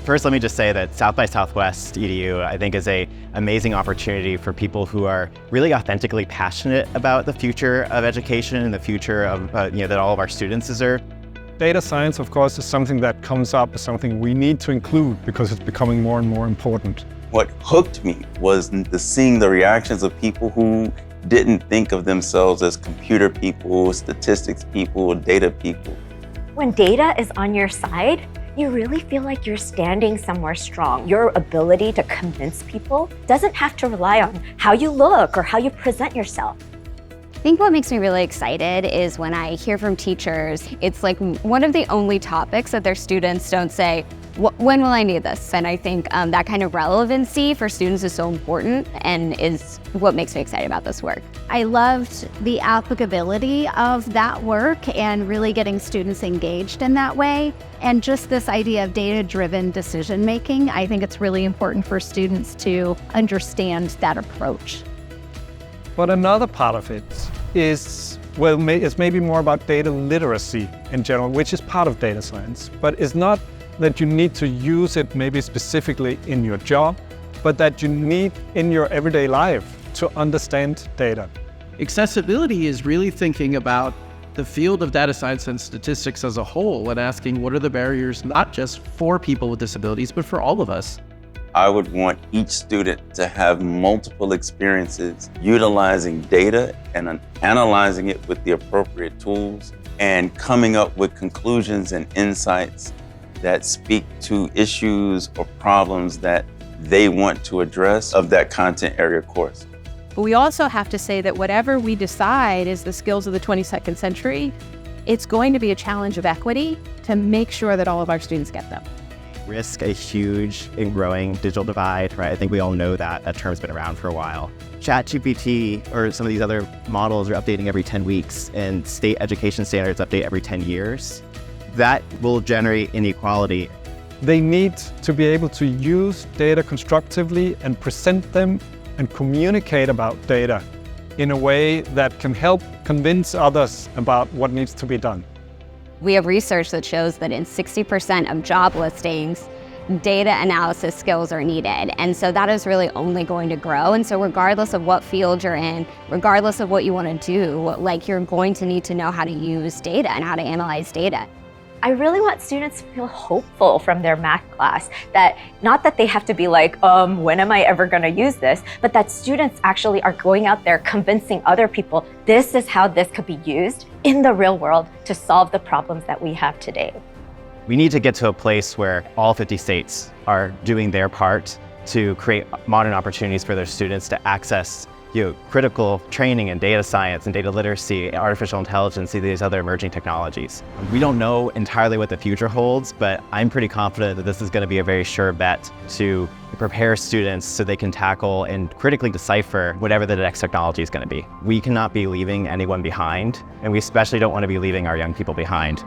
First, let me just say that South by Southwest EDU, I think, is an amazing opportunity for people who are really authentically passionate about the future of education and the future of that all of our students deserve. Data science, of course, is something that comes up as something we need to include because it's becoming more and more important. What hooked me was seeing the reactions of people who didn't think of themselves as computer people, statistics people, data people. When data is on your side, you really feel like you're standing somewhere strong. Your ability to convince people doesn't have to rely on how you look or how you present yourself. I think what makes me really excited is when I hear from teachers, it's like one of the only topics that their students don't say, when will I need this? And I think that kind of relevancy for students is so important and is what makes me excited about this work. I loved the applicability of that work and really getting students engaged in that way. And just this idea of data-driven decision-making, I think it's really important for students to understand that approach. But another part of it is, it's maybe more about data literacy in general, which is part of data science, but it's not that you need to use it maybe specifically in your job, but that you need in your everyday life to understand data. Accessibility is really thinking about the field of data science and statistics as a whole and asking what are the barriers not just for people with disabilities, but for all of us. I would want each student to have multiple experiences utilizing data and analyzing it with the appropriate tools and coming up with conclusions and insights that speak to issues or problems that they want to address of that content area course. But we also have to say that whatever we decide is the skills of the 22nd century, it's going to be a challenge of equity to make sure that all of our students get them. Risk a huge and growing digital divide, right? I think we all know that. That term's been around for a while. ChatGPT or some of these other models are updating every 10 weeks, and state education standards update every 10 years. That will generate inequality. They need to be able to use data constructively and present them and communicate about data in a way that can help convince others about what needs to be done. We have research that shows that in 60% of job listings, data analysis skills are needed. And so that is really only going to grow. And so regardless of what field you're in, regardless of what you want to do, you're going to need to know how to use data and how to analyze data. I really want students to feel hopeful from their math class, that not that they have to be like, when am I ever going to use this, but that students actually are going out there convincing other people this is how this could be used in the real world to solve the problems that we have today. We need to get to a place where all 50 states are doing their part to create modern opportunities for their students to access critical training in data science and data literacy, artificial intelligence, these other emerging technologies. We don't know entirely what the future holds, but I'm pretty confident that this is going to be a very sure bet to prepare students so they can tackle and critically decipher whatever the next technology is going to be. We cannot be leaving anyone behind, and we especially don't want to be leaving our young people behind.